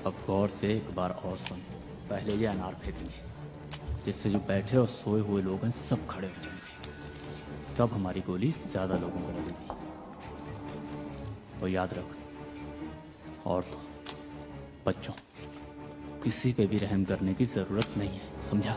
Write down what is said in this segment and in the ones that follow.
अब गौर से एक बार और सुन। पहले ये अनार फेंकेंगे, जिससे जो बैठे और सोए हुए लोग हैं सब खड़े हो जाएंगे। तब हमारी गोली ज्यादा लोगों को लगेगी। और याद रख, औरतों, बच्चों, किसी पे भी रहम करने की जरूरत नहीं है, समझा?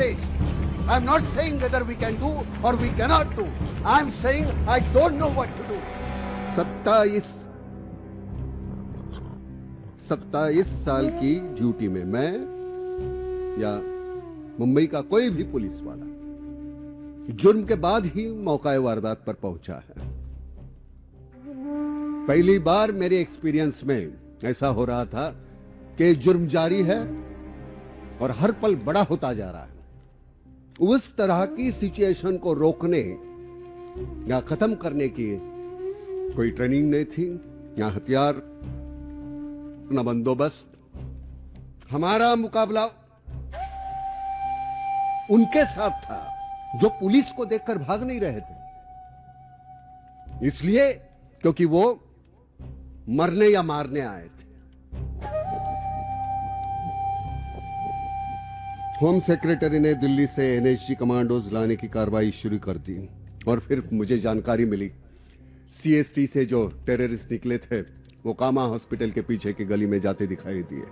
stage. I'm not saying whether we can do or we cannot do. I'm saying I don't know what to do. 27 साल की ड्यूटी में मैं या मुंबई का कोई भी पुलिस वाला जुर्म के बाद ही मौका वारदात पर पहुंचा है। पहली बार मेरे एक्सपीरियंस में ऐसा हो रहा था कि जुर्म जारी है और हर पल बड़ा होता जा रहा है। उस तरह की सिचुएशन को रोकने या खत्म करने की कोई ट्रेनिंग नहीं थी, या हथियार, न बंदोबस्त। हमारा मुकाबला उनके साथ था जो पुलिस को देखकर भाग नहीं रहे थे, इसलिए क्योंकि वो मरने या मारने आए थे। होम सेक्रेटरी ने दिल्ली से एनएसजी कमांडोज लाने की कार्रवाई शुरू कर दी और फिर मुझे जानकारी मिली सीएसटी से जो टेररिस्ट निकले थे वो कामा हॉस्पिटल के पीछे की गली में जाते दिखाई दिए।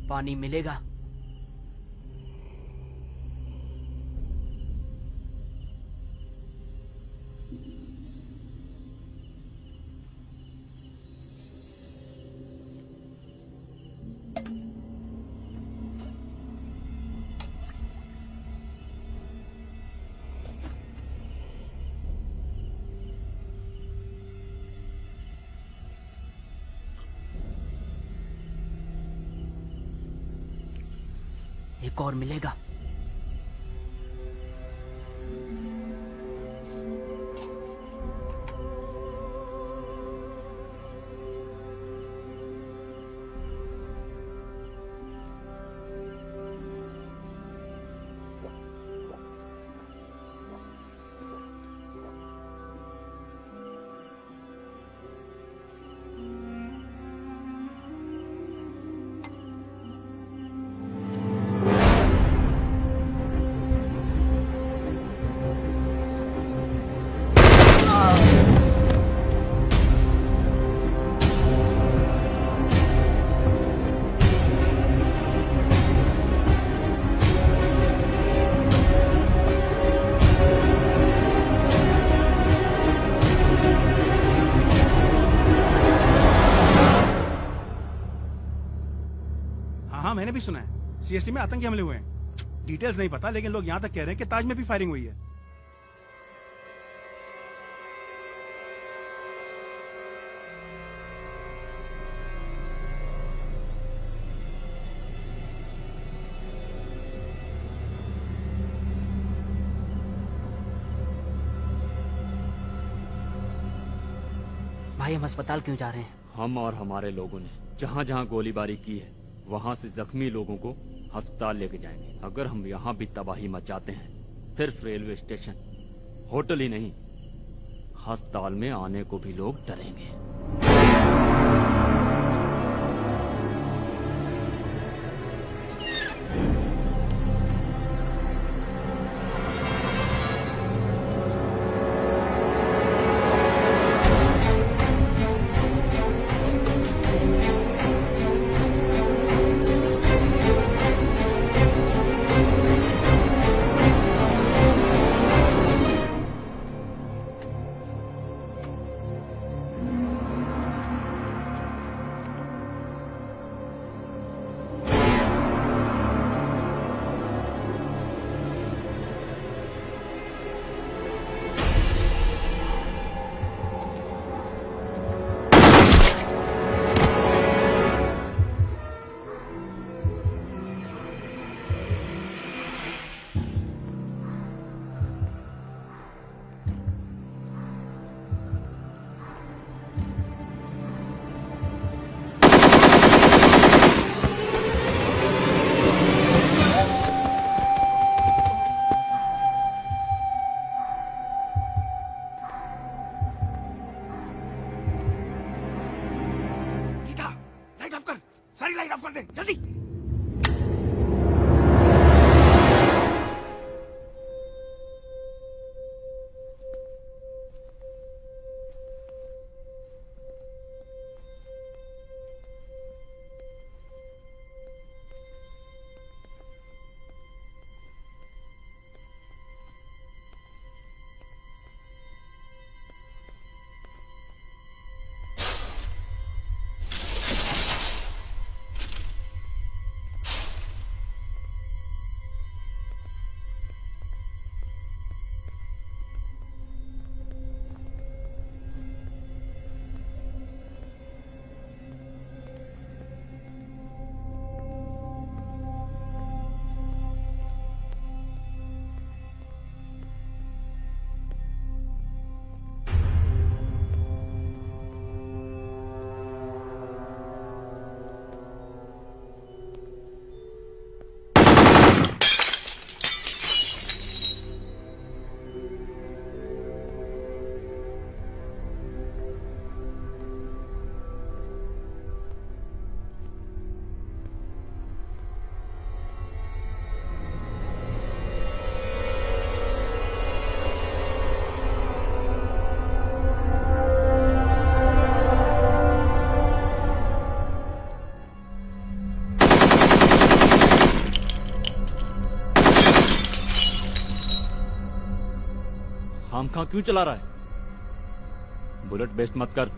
पानी मिलेगा? एक और मिलेगा? हाँ, मैंने भी सुना है सीएसटी में आतंकी हमले हुए हैं। डिटेल्स नहीं पता, लेकिन लोग यहां तक कह रहे हैं कि ताज में भी फायरिंग हुई है। भाई हम अस्पताल क्यों जा रहे हैं? हम और हमारे लोगों ने जहाँ जहाँ गोलीबारी की है वहाँ से जख्मी लोगों को अस्पताल लेके जाएंगे। अगर हम यहाँ भी तबाही मचाते हैं, सिर्फ रेलवे स्टेशन, होटल ही नहीं, अस्पताल में आने को भी लोग डरेंगे। सारी लाइट ऑफ कर दे जल्दी। खामखा क्यों चला रहा है? बुलेट वेस्ट मत कर।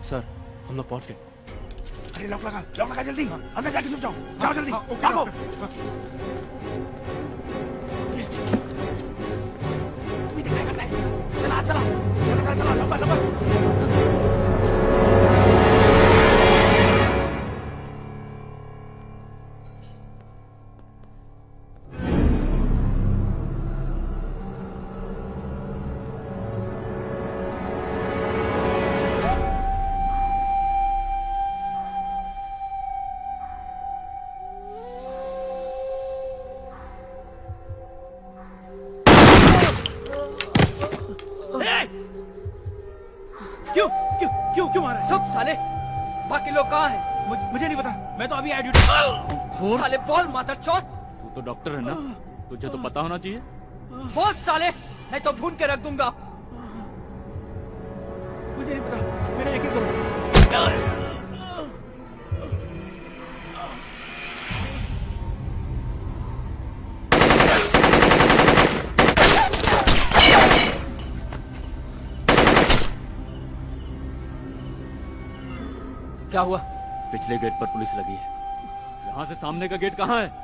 सर हम लोग पहुंच गए। अरे लॉक लगा जल्दी। अंदर जाके छुप जाओ। जाओ जल्दी भागो। तू भी क्या करता है? चला चला लंबा। क्यों मारा है? चुप साले, बाकी लोग कहाँ हैं? मुझे नहीं पता, मैं तो अभी आया ड्यूटी। साले बोल मादर चौथ। तू तो डॉक्टर है ना, तुझे तो पता होना चाहिए। बोल साले, नहीं तो ढूंढ के रख दूंगा। मुझे नहीं पता, मेरा यकीन करो। क्या हुआ? पिछले गेट पर पुलिस लगी है। यहाँ से सामने का गेट कहाँ है?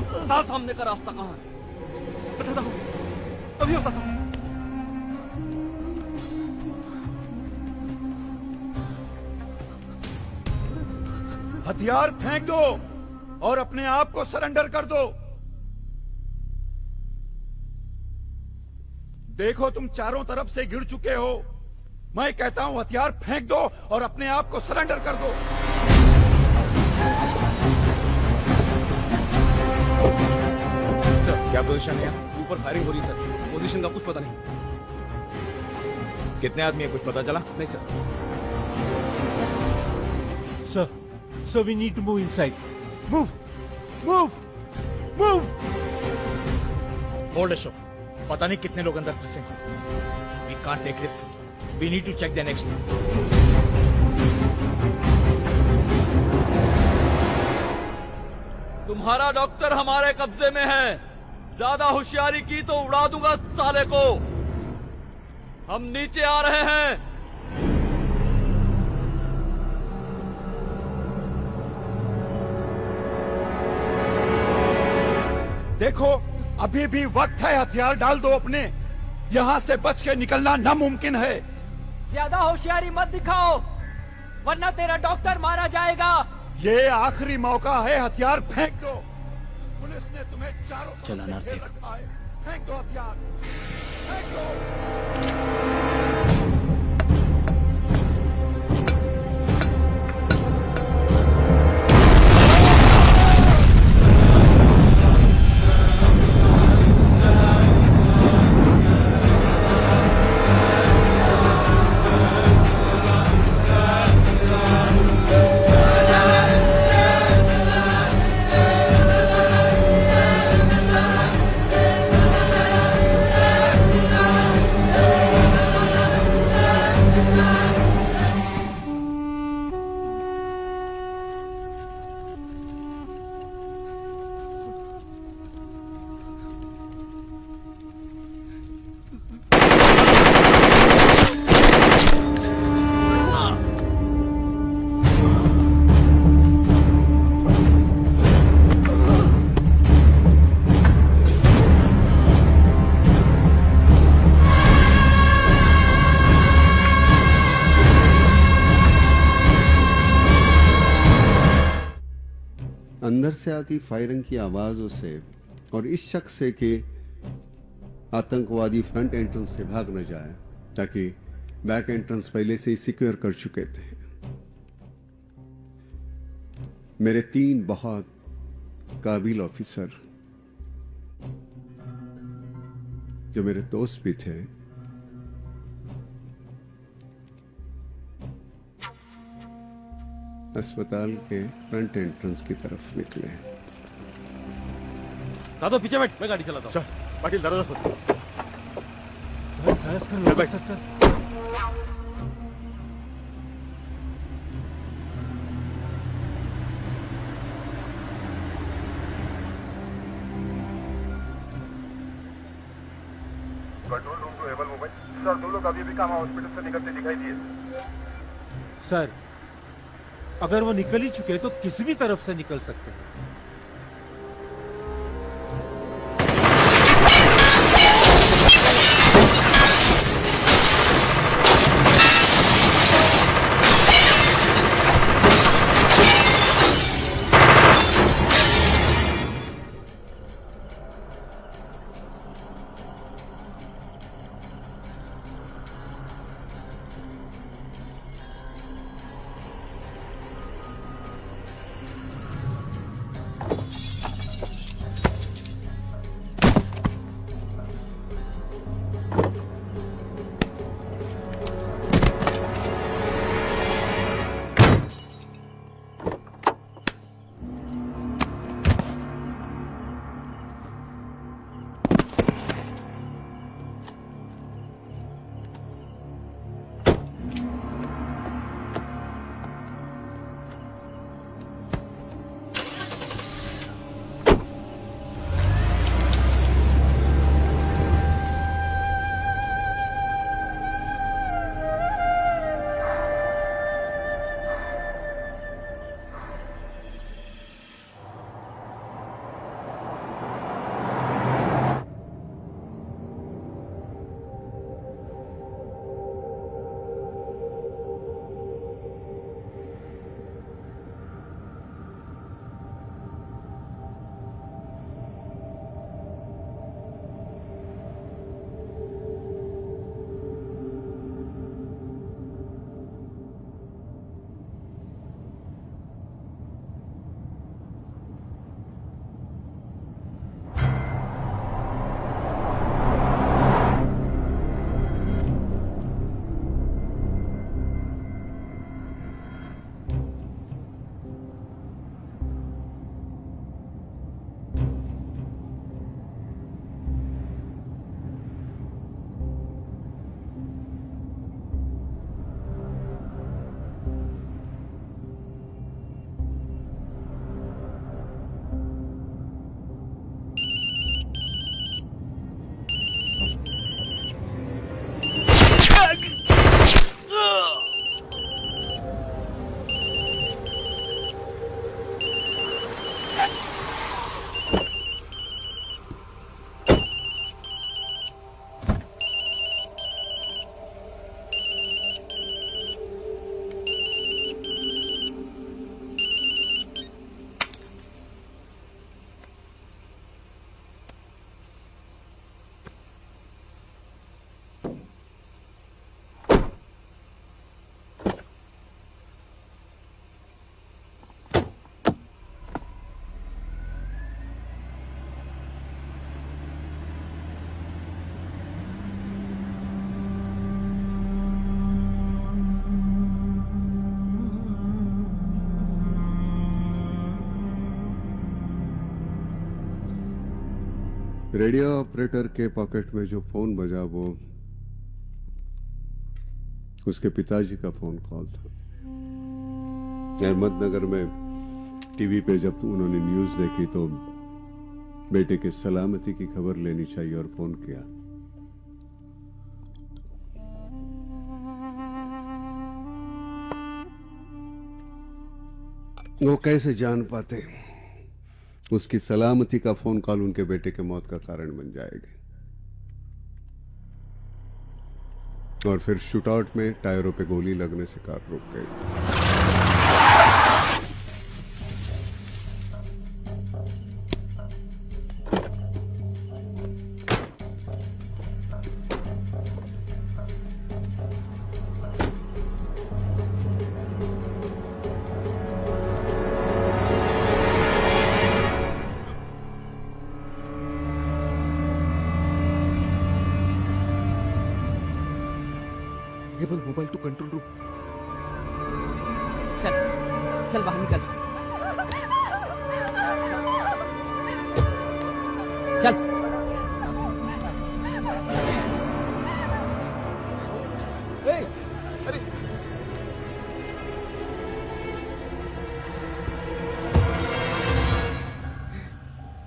बता सामने का रास्ता कहाँ है? बताता हूँ, अभी बताता हूँ। हथियार फेंक दो और अपने आप को सरेंडर कर दो। देखो तुम चारों तरफ से घिर चुके हो। मैं कहता हूं हथियार फेंक दो और अपने आप को सरेंडर कर दो। सर क्या पोजीशन है? ऊपर फायरिंग हो रही है सर, पोजीशन का कुछ पता नहीं। कितने आदमी है कुछ पता चला? नहीं sir. Sir, we need to move inside. Move! Move! Move! Hold show. पता नहीं कितने लोग अंदर फंसे हैं। We can't take risk. We need to check the next. तुम्हारा डॉक्टर हमारे कब्जे में है। ज्यादा होशियारी की तो उड़ा दूंगा साले को। हम नीचे आ रहे हैं। देखो अभी भी वक्त है, हथियार डाल दो अपने। यहाँ से बच के निकलना नामुमकिन है। ज्यादा होशियारी मत दिखाओ, वरना तेरा डॉक्टर मारा जाएगा। ये आखिरी मौका है, हथियार फेंक दो। पुलिस ने तुम्हें चारों तरफ चला से ना घेर फेंक। रखा है। फेंक दो हथियार, फेंक दो। अंदर से आती फायरिंग की आवाजों से और इस शक से कि आतंकवादी फ्रंट एंट्रेंस से भाग न जाए, ताकि बैक एंट्रेंस पहले से ही सिक्योर कर चुके थे, मेरे 3 बहुत काबिल ऑफिसर जो मेरे दोस्त भी थे, अस्पताल के फ्रंट एंट्रेंस की तरफ निकले। दादो पीछे बैठ, मैं गाड़ी चलाता हूँ। पाटिल दरवाजा खोल। Sir. Control room to able mobile. Sir 2 लोग अभी भी कामा हॉस्पिटल से निकलते दिखाई दिए। सर, अगर वो निकल ही चुके हैं तो किसी भी तरफ से निकल सकते हैं। रेडियो ऑपरेटर के पॉकेट में जो फोन बजा वो उसके पिताजी का फोन कॉल था। अहमदनगर में टीवी पे जब उन्होंने न्यूज देखी तो बेटे की सलामती की खबर लेनी चाहिए और फोन किया। वो कैसे जान पाते उसकी सलामती का फोन कॉल उनके बेटे के मौत का कारण बन जाएगी। और फिर शूटआउट में टायरों पे गोली लगने से कार रुक गई। Mobile to control room. चल चल बाहर निकल। चल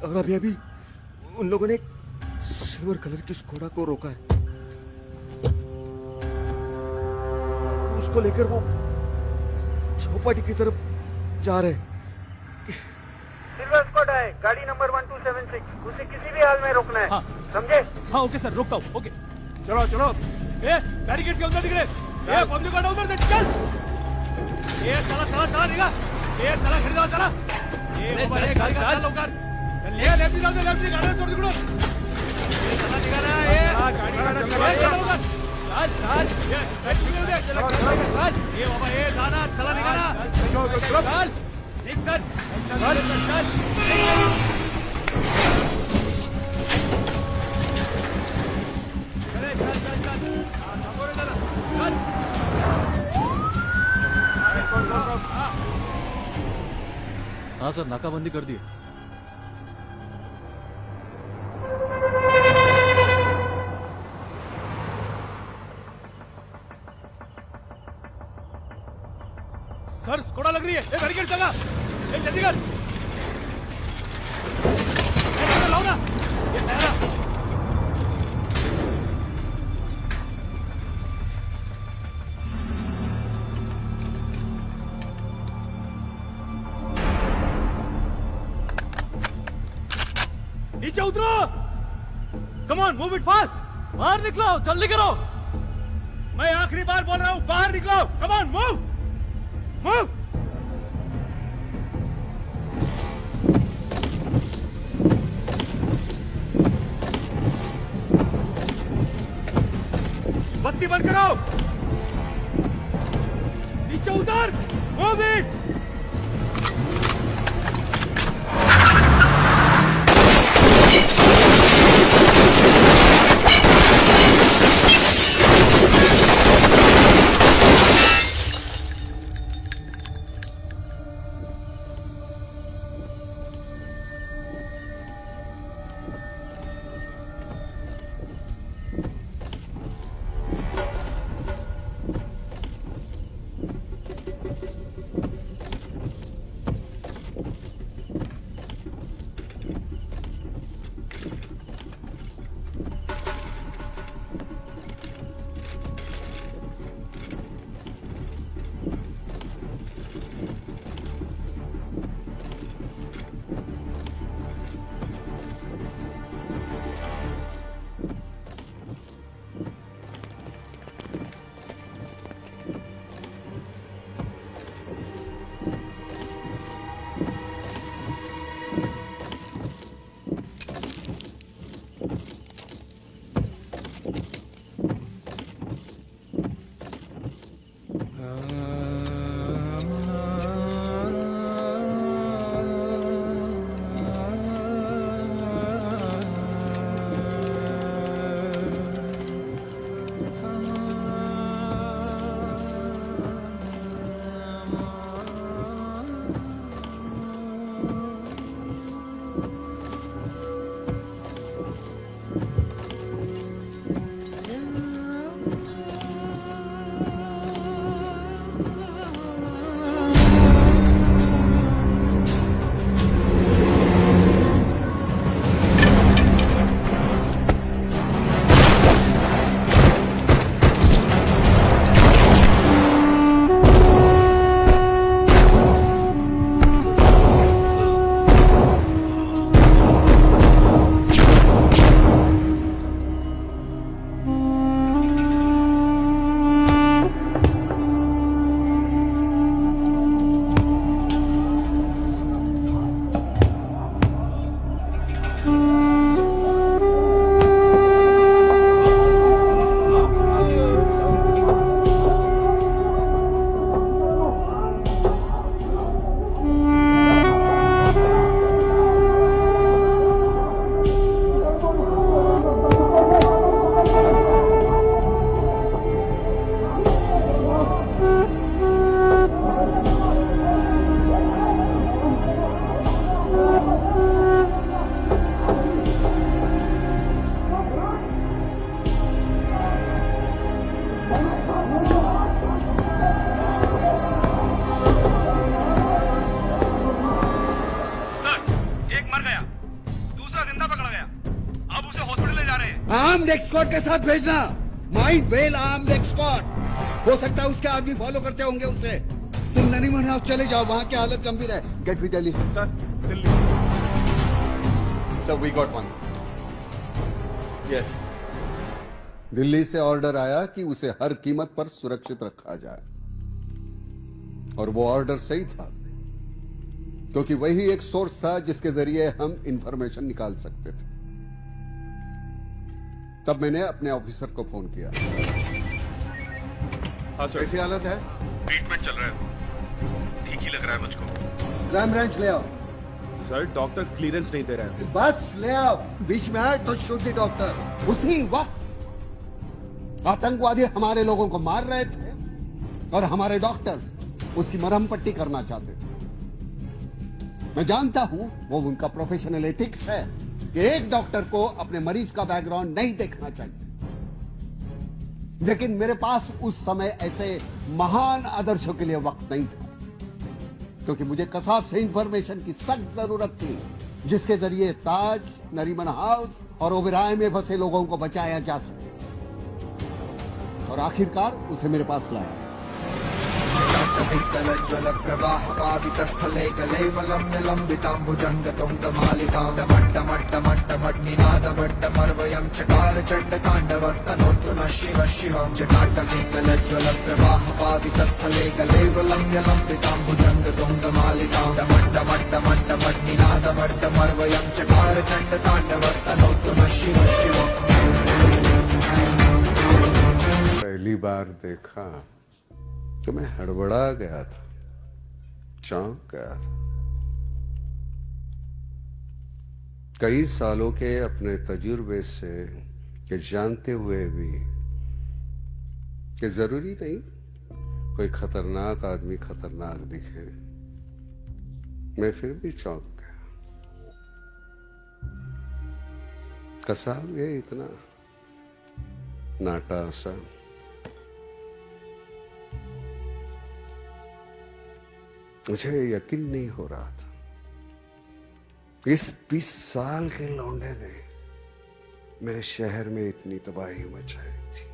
अरे और अभी उन लोगों ने एक सिल्वर कलर की स्कोडा को रोका है। उसको लेकर वो चौपाटी की तरफ जा रहे। सिल्वर स्क्वाड है, गाड़ी नंबर 1276। उसे किसी भी हाल में रोकना है। हाँ। समझे? हाँ ओके सर, रोकता हूँ। ओके चलो चलो। ए बैरिकेड के अंदर निकले। ए पब्लिक वाला उधर से चल। ए चला चला चला निकला। ए चला खरीदा चला। ए बाबा, ए गाड़ी का चल लोग। ले लेफ्ट साइड से गाड़ी छोड़ दो। ए चला निकला। ए गाड़ी का चल चल ये साइड में दे। चल ए बाबा, ए जाना चला निकला। चल निकल चल चल। हाँ सर, नाकाबंदी कर दी। सर स्कोडा लग रही है। ए बैरिकेड लगा। ए जल्दी कर। ए लाओ ना। ये नया नीचे उतरो। Come on, move it fast. बाहर निकलो, जल्दी करो। मैं आखिरी बार बोल रहा हूँ, बाहर निकलो। Come on, move move. बत्ती बंद करो। नीचे उतर। Move it. एस्कॉर्ट के साथ भेजना। Mind well armed escort. हो सकता है उसके आदमी फॉलो करते होंगे उसे। तुम नरीमन हाउस चले जाओ, वहां की हालत गंभीर है। Get with Delhi. Sir Delhi. Sir we got one. Yes, Delhi से ऑर्डर आया कि उसे हर कीमत पर सुरक्षित रखा जाए, और वो ऑर्डर सही था, क्योंकि वही एक सोर्स था जिसके जरिए हम इंफॉर्मेशन निकाल सकते थे। तब मैंने अपने ऑफिसर को फोन किया। हाँ सर। कैसी हालत है? ट्रीटमेंट चल रहा है, ठीक ही लग रहा है मुझको। क्राइम ब्रांच ले आओ। सर डॉक्टर क्लियरेंस नहीं दे रहे हैं। बस ले आओ, बीच में आए तो शूट द डॉक्टर। उसी वक्त आतंकवादी हमारे लोगों को मार रहे थे और हमारे डॉक्टर्स उसकी मरहम पट्टी करना चाहते थे। मैं जानता हूं वो उनका प्रोफेशनल एथिक्स है कि एक डॉक्टर को अपने मरीज का बैकग्राउंड नहीं देखना चाहिए, लेकिन मेरे पास उस समय ऐसे महान आदर्शों के लिए वक्त नहीं था, क्योंकि मुझे कसाब से इंफॉर्मेशन की सख्त जरूरत थी, जिसके जरिए ताज, नरीमन हाउस और ओबेरॉय में फंसे लोगों को बचाया जा सके। और आखिरकार उसे मेरे पास लाया। ज्वल प्रवाह पावितस्थले कलेवलं निलम्बिताम्बुजंग तुंगमालिकां डमट्टमट्टमट्टमट्टनिनादवट्टमर्वयं चकार चण्डताण्डवस्तनोतु नः शिवः शिवं जटाटविकलज्वल प्रवाह पावितस्थले कलेवलं निलम्बिताम्बुजंग तुंगमालिकां डमट्टमट्टमट्टमट्टनिनादवट्टमर्वयं चकार चण्डताण्डवस्तनोतु नः शिवः शिवम्। पहली बार देखा तो मैं हड़बड़ा गया था, चौंक गया था। कई सालों के अपने तजुर्बे से कि जानते हुए भी कि जरूरी नहीं कोई खतरनाक आदमी खतरनाक दिखे, मैं फिर भी चौंक गया। कसाब ये इतना नाटा सा, मुझे यकीन नहीं हो रहा था। इस 20 साल के लौंडे ने मेरे शहर में इतनी तबाही मचाई थी।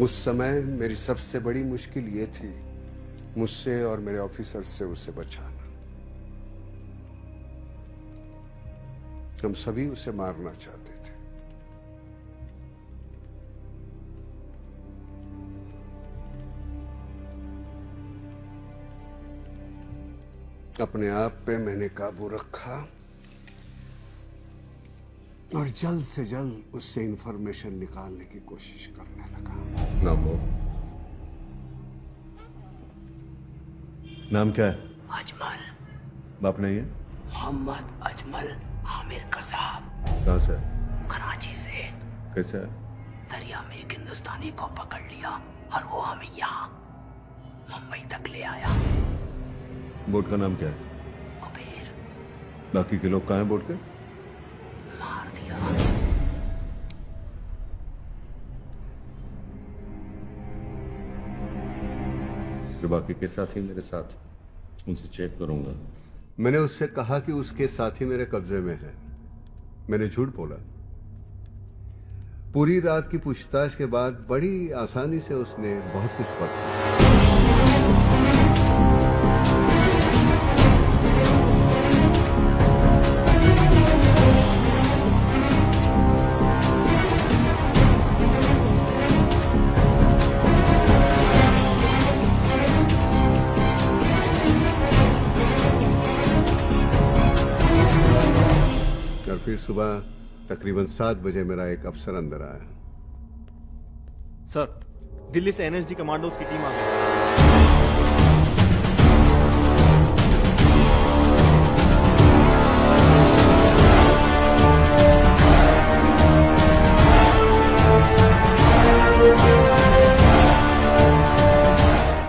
उस समय मेरी सबसे बड़ी मुश्किल ये थी मुझसे और मेरे ऑफिसर से उसे बचाना। हम सभी उसे मारना चाहते थे। अपने आप पे मैंने काबू रखा और जल्द से जल्द उससे इंफॉर्मेशन निकालने की कोशिश करने लगा। नाम क्या है? अजमल। बाप नहीं है? मोहम्मद अजमल आमिर कसाब। कहाँ से? कराची से। कैसे है? दरिया में एक हिंदुस्तानी को पकड़ लिया और वो हमें यहाँ मुंबई तक ले आया। बोट का नाम क्या है? कुबेर। बाकी के लोग कहाँ हैं बोट के? मार दिया। फिर बाकी के साथी मेरे साथ, उनसे चेक करूंगा। मैंने उससे कहा कि उसके साथी मेरे कब्जे में है। मैंने झूठ बोला। पूरी रात की पूछताछ के बाद बड़ी आसानी से उसने बहुत कुछ पढ़ा। फिर सुबह तकरीबन 7 बजे मेरा एक अफसर अंदर आया। सर, दिल्ली से एनएसजी कमांडोज की टीम आ गई।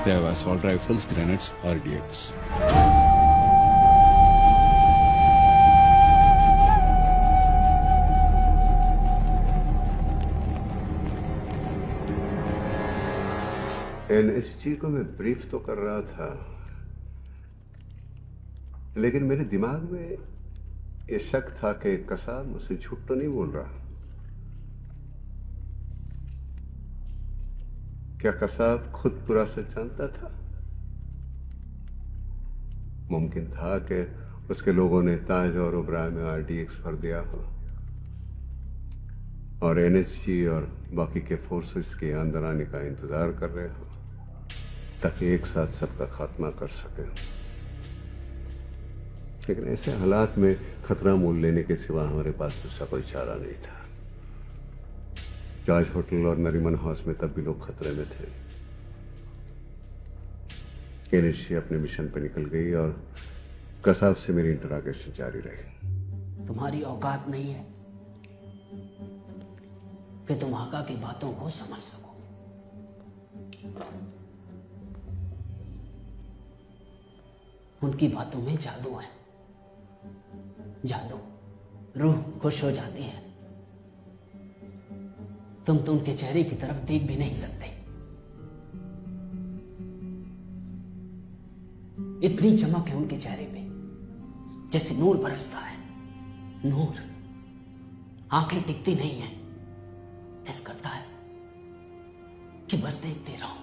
They have assault rifles, grenades, RDX. NSG को मैं ब्रीफ तो कर रहा था, लेकिन मेरे दिमाग में ये शक था कि कसाब मुझसे झूठ तो नहीं बोल रहा। क्या कसाब खुद पूरा सच जानता था? मुमकिन था कि उसके लोगों ने ताज और ओबराय में RDX भर दिया हो और NSG और बाकी के फोर्सेस के अंदर आने का इंतजार कर रहे हो ताकि एक साथ सबका खात्मा कर सके। लेकिन ऐसे हालात में खतरा मोल लेने के सिवा हमारे पास दूसरा कोई चारा नहीं था। ताज होटल और नरीमन हाउस में तब भी लोग खतरे में थे। NSG अपने मिशन पर निकल गई और कसाब से मेरी इंटरोगेशन जारी रही। तुम्हारी औकात नहीं है कि तुम आका की बातों को समझ सको। उनकी बातों में जादू है, जादू। रूह खुश हो जाती है। तुम तो उनके चेहरे की तरफ देख भी नहीं सकते। इतनी चमक है उनके चेहरे पे, जैसे नूर बरसता है। नूर। आंखें टिकती नहीं है। दिल करता है कि बस देखते रहो,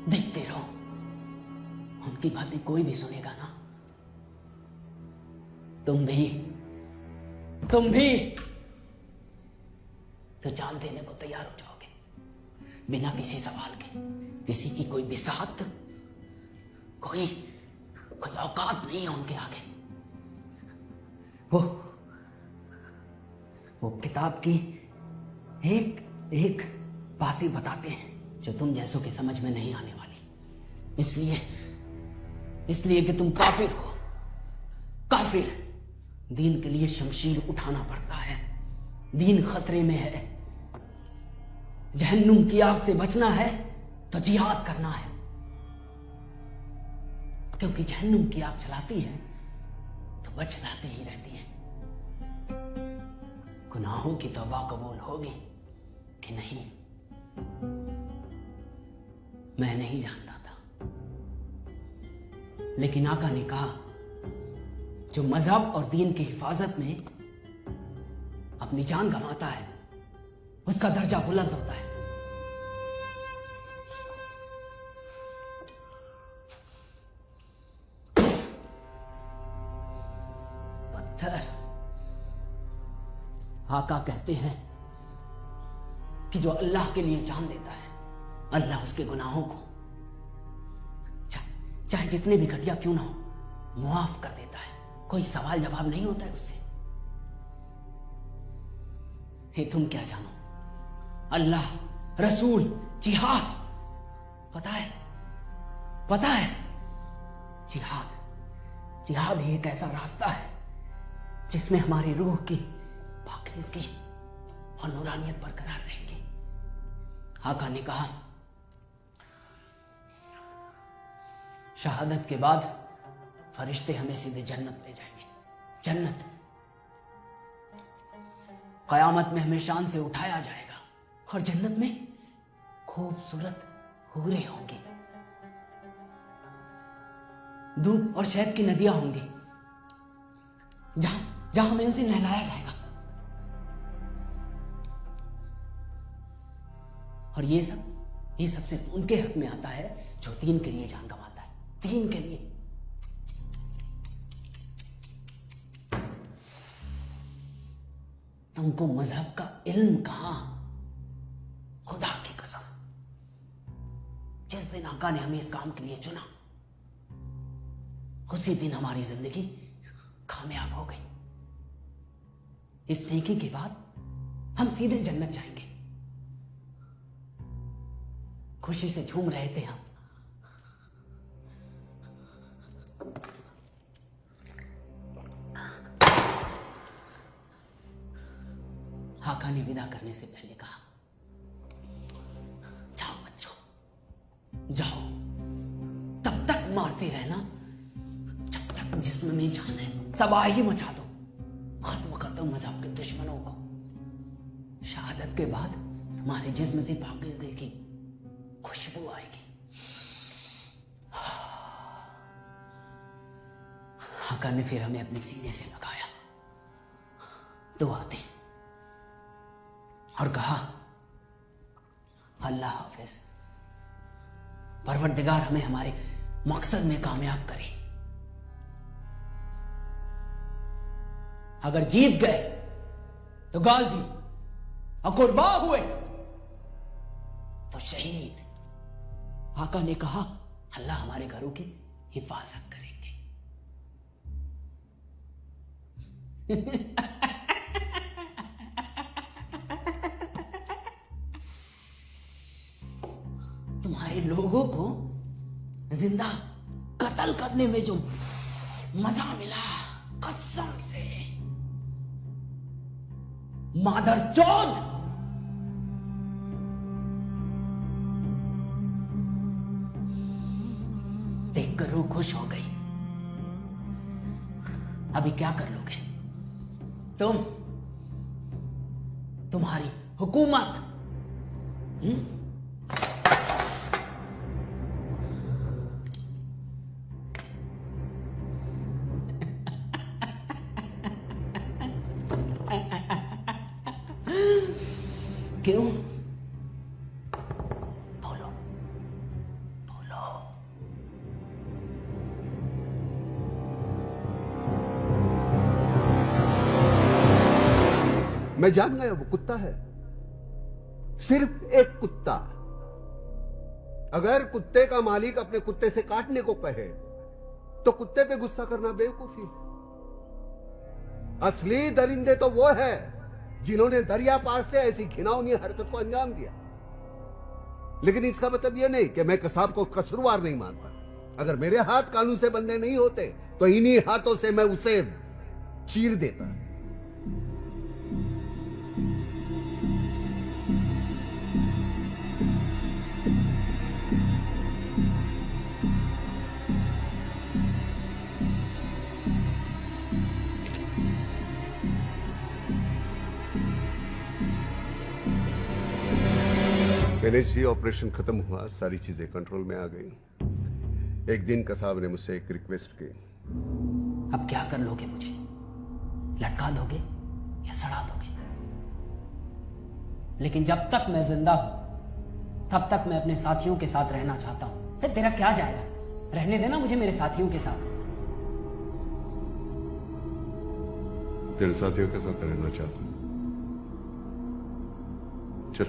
देखते रहो। उनकी बातें कोई भी सुनेगा ना, तुम भी तो जान देने को तैयार हो जाओगे, बिना किसी सवाल के। किसी की कोई बिसात, कोई औकात नहीं है उनके आगे। वो किताब की एक बातें बताते हैं जो तुम जैसों की समझ में नहीं आने वाली। इसलिए कि तुम काफिर हो। काफिर। दीन के लिए शमशीर उठाना पड़ता है। दीन खतरे में है। जहन्नुम की आग से बचना है तो जिहाद करना है, क्योंकि जहन्नुम की आग चलाती है तो बचलाती ही रहती है। गुनाहों की तौबा कबूल होगी कि नहीं, मैं नहीं जानता था। लेकिन आका ने कहा, जो मजहब और दीन की हिफाजत में अपनी जान गंवाता है उसका दर्जा बुलंद होता है। पत्थर। आका कहते हैं कि जो अल्लाह के लिए जान देता है, अल्लाह उसके गुनाहों को चाहे जितने भी घटिया क्यों ना हो, मुआफ कर देता है। कोई सवाल जवाब नहीं होता है उससे। हे तुम क्या जानो, अल्लाह, रसूल, जिहाद। पता है जिहाद ही एक ऐसा रास्ता है जिसमें हमारी रूह की पाकीज़गी और नूरानियत बरकरार रहेगी। आका ने कहा, शहादत के बाद फरिश्ते हमें सीधे जन्नत ले जाएंगे। जन्नत। कयामत में हमें शान से उठाया जाएगा और जन्नत में खूबसूरत हूरें होंगी। दूध और शहद की नदियां होंगी जहां हमें उनसे नहलाया जाएगा। और ये सब सिर्फ उनके हक में आता है जो दीन के लिए जान गंवाता है। दीन के लिए। तुमको मजहब का इल्म कहां? खुदा की कसम, जिस दिन आका ने हमें इस काम के लिए चुना, उसी दिन हमारी जिंदगी कामयाब हो गई। इस नेकी के बाद हम सीधे जन्नत जाएंगे। खुशी से झूम रहे थे हम। आका ने विदा करने से पहले कहा, जाओ बच्चों, जाओ। तब तक मारते रहना जब तक जिस्म में जान है। तबाही मचा दो, खत्म कर दो मजहब के दुश्मनों को। शहादत के बाद तुम्हारे जिस्म से पाकीज़गी की खुशबू आएगी। आका ने फिर हमें अपने सीने से लगाया दुआ दी और कहा अल्लाह हाफिज, परवरदिगार हमें हमारे मकसद में कामयाब करे। अगर जीत गए तो गाजी और कुर्बा हुए तो शहीद। आका ने कहा अल्लाह हमारे घरों की हिफाजत करेंगे। तुम्हारे लोगों को जिंदा कत्ल करने में जो मजा मिला, कसम से मादर चौध, देखकर रूह खुश हो गई। अभी क्या कर लोगे तुम? तुम्हारी हुकूमत क्यों? बोलो बोलो। मैं जान गया वो कुत्ता है, सिर्फ एक कुत्ता। अगर कुत्ते का मालिक अपने कुत्ते से काटने को कहे तो कुत्ते पे गुस्सा करना बेवकूफी है। असली दरिंदे तो वो है जिन्होंने दरिया पार से ऐसी घिनौनी हरकत को अंजाम दिया। लेकिन इसका मतलब यह नहीं कि मैं कसाब को कसूरवार नहीं मानता। अगर मेरे हाथ कानून से बंधे नहीं होते तो इन्हीं हाथों से मैं उसे चीर देता। एनएचसी ऑपरेशन खत्म हुआ, सारी चीजें कंट्रोल में आ गई। एक दिन कसाब ने मुझसे एक रिक्वेस्ट की। अब क्या कर लोगे मुझे? लटका दोगे या सड़ा दोगे? लेकिन जब तक मैं जिंदा हूं तब तक मैं अपने साथियों के साथ रहना चाहता हूं। तेरा क्या जाएगा? रहने देना मुझे मेरे साथियों के साथ। तेरे साथियों के साथ रहना चाहता हूं। चल।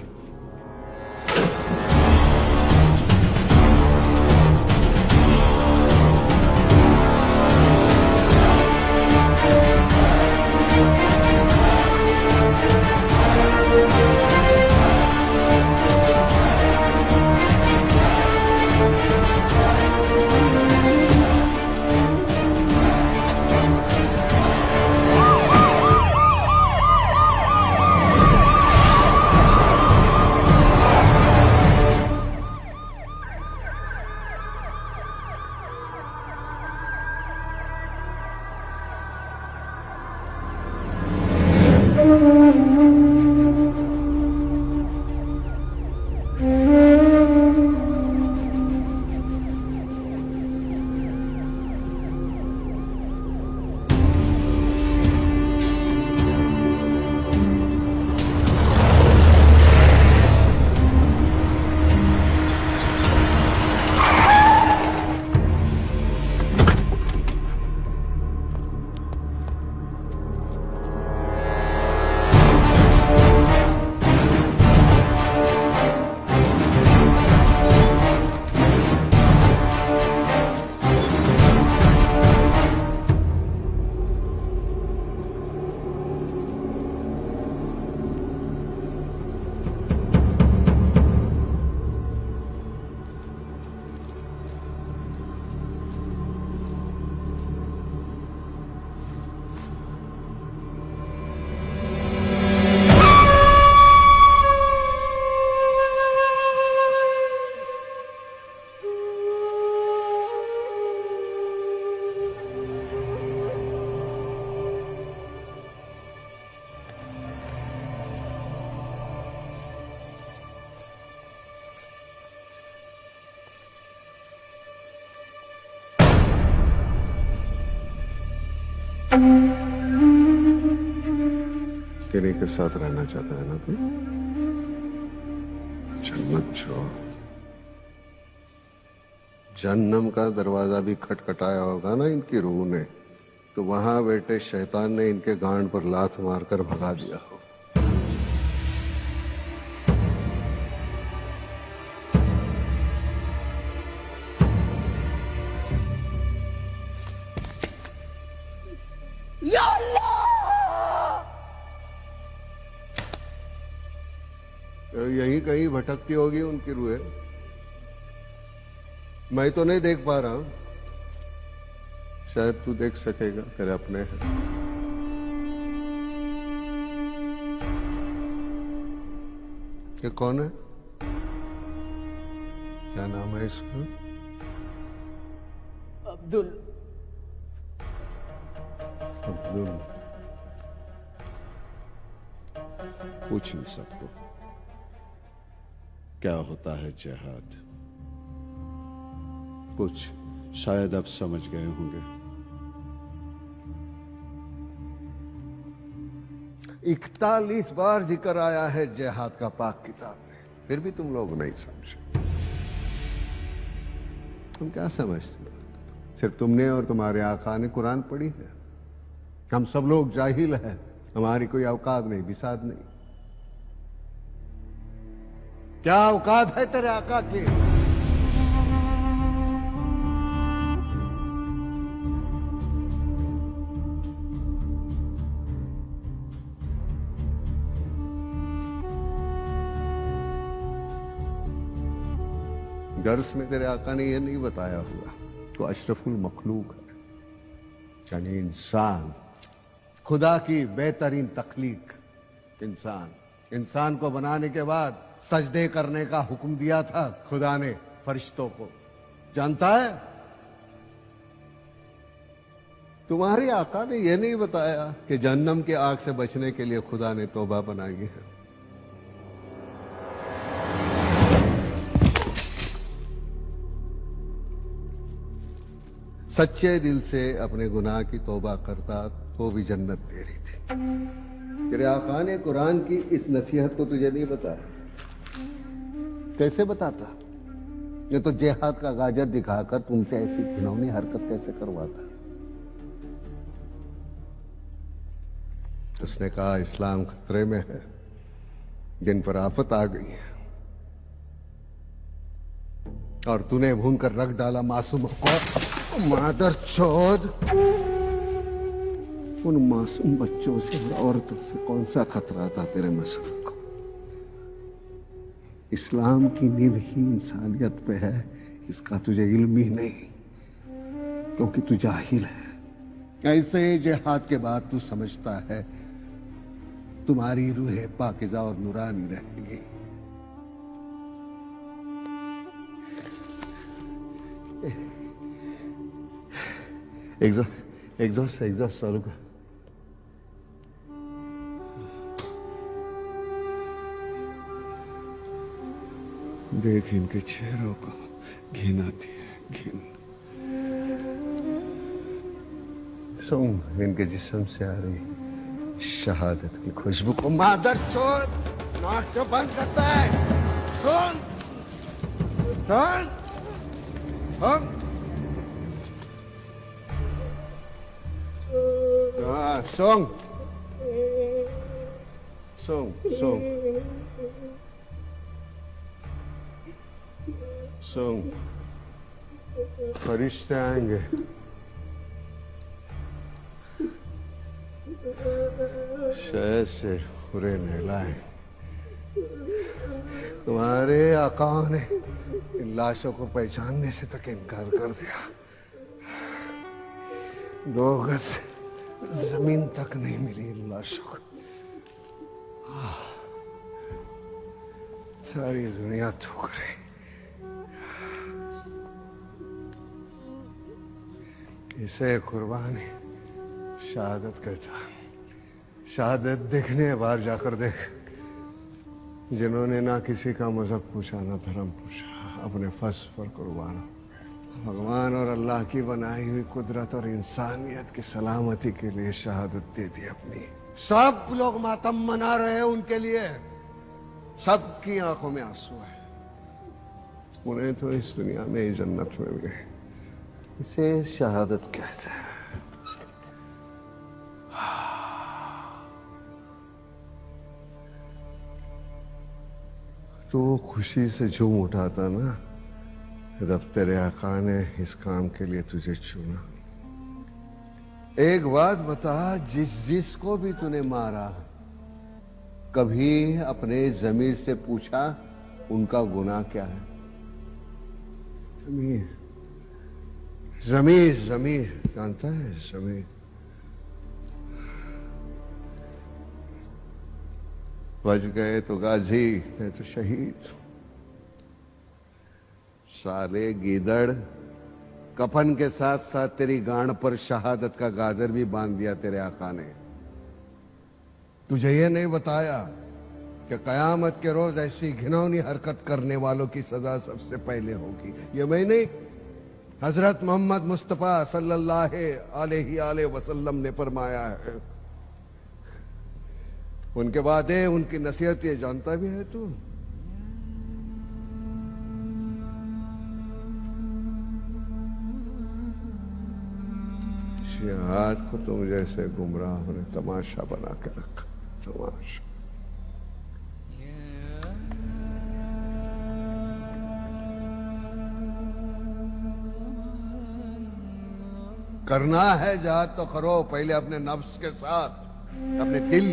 किन्हीं के साथ रहना चाहता है ना तू? जन्नत छोड़। जन्नम का दरवाजा भी खटखटाया होगा ना इनकी रूह ने, तो वहां बैठे शैतान ने इनके गांड पर लात मारकर भगा दिया हो। या अल्लाह! तो यहीं कहीं भटकती होगी उनकी रूहें। मैं तो नहीं देख पा रहा हूं, शायद तू देख सकेगा, तेरे अपने हैं। ये कौन है? क्या नाम है इसका? अब्दुल। अब्दुल। पूछ इन सबको क्या होता है जिहाद। कुछ शायद अब समझ गए होंगे। 41 बार जिक्र आया है जिहाद का पाक किताब में, फिर भी तुम लोग नहीं समझे। तुम क्या समझते हो? सिर्फ तुमने और तुम्हारे आका ने कुरान पढ़ी है। हम सब लोग जाहिल हैं, हमारी कोई औकात नहीं, बिसात नहीं। क्या औकात है तेरे आका की? दर्स में तेरे आका ने यह नहीं बताया हुआ तो अशरफुल मखलूक है, यानी इंसान, खुदा की बेहतरीन तख्लीक। इंसान को बनाने के बाद सजदे करने का हुक्म दिया था खुदा ने फरिश्तों को, जानता है? तुम्हारे आका ने यह नहीं बताया कि जहन्नम के आग से बचने के लिए खुदा ने तौबा बनाई है। सच्चे दिल से अपने गुनाह की तौबा करता तो भी जन्नत तेरी थी। तेरे आका ने कुरान की इस नसीहत को तुझे नहीं बताया, कैसे बताता? ये तो जिहाद का गाजर दिखाकर तुमसे ऐसी घिनौनी हरकत कैसे करवाता? उसने कहा इस्लाम खतरे में है, जिन पर आफत आ गई है, और तूने भून कर रख डाला मासूमों को। मादर चौध, उन मासूम बच्चों से और औरतों से कौन सा खतरा था तेरे मसलक को? इस्लाम की नींव ही इंसानियत पे है, इसका तुझे इल्म ही नहीं, क्योंकि तू जाहिल है। ऐसे जिहाद के बाद तू समझता है तुम्हारी रूह पाकिज़ा और नूरानी रहेगी। एग्जॉस्ट चालू कर। देख इनके चेहरों को घिन आती है, घिन। सुन इनके जिस्म से आ रही शहादत की खुशबू को। मादर चोद, नाक क्यों बंद करता है? सुन सुन सुन, Song. फरिश्ते आएंगे, शहद से पूरे नहलाए। तुम्हारे आका ने इन लाशों को पहचानने से तक इनकार कर दिया। 2 गज जमीन तक नहीं मिली इन लाशों को। सारी दुनिया थूक रही। इसे कुर्बानी शहादत कहता। शहादत देखने बाहर जाकर देख, जिन्होंने ना किसी का मजहब पूछा ना धर्म पूछा, अपने फर्ज पर कुर्बान। भगवान और अल्लाह की बनाई हुई कुदरत और इंसानियत की सलामती के लिए शहादत दे दी अपनी। सब लोग मातम मना रहे हैं उनके लिए, सबकी आंखों में आंसू है। उन्हें तो इस दुनिया में ही जन्नत मिल गई, इसे शहादत कहते हैं। तो खुशी से झूम उठा था ना जब तेरे आका ने इस काम के लिए तुझे चुना। एक बात बता, जिसको भी तूने मारा, कभी अपने जमीर से पूछा उनका गुनाह क्या है? जमीर, जमीर, जमीर, जानता है जमीर? बच गए तो गाजी, नहीं तो शहीद। साले गीदड़, कफन के साथ साथ तेरी गांड पर शहादत का गाजर भी बांध दिया तेरे आका ने। तुझे ये नहीं बताया कि कयामत के रोज ऐसी घिनौनी हरकत करने वालों की सजा सबसे पहले होगी। ये मैं नहीं, हजरत मोहम्मद मुस्तफा सल्लल्लाहु अलैहि वसल्लम ने फरमाया है। उनके बाद उनकी नसीहत ये जानता भी है तू? आज को तुम जैसे गुमराह ने तमाशा बना के रखा, तमाशा। करना है जहाद तो करो, पहले अपने नफ्स के साथ, अपने दिल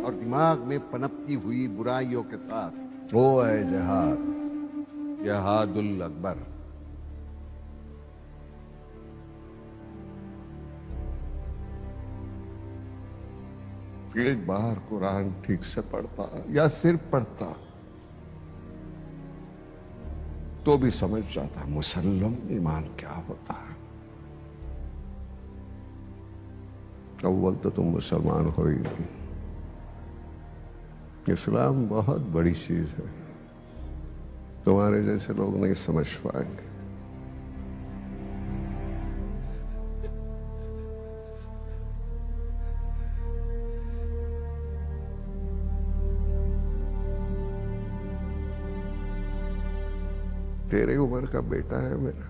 और दिमाग में पनपती हुई बुराइयों के साथ। वो है जहाद, जहादुल अकबर। एक बार कुरान ठीक से पढ़ता या सिर्फ पढ़ता तो भी समझ जाता मुसल्लम ईमान क्या होता है। अव्वल तो तुम मुसलमान हो ही नहीं। इस्लाम बहुत बड़ी चीज है, तुम्हारे जैसे लोग नहीं समझ पाएंगे। तेरे उम्र का बेटा है मेरा।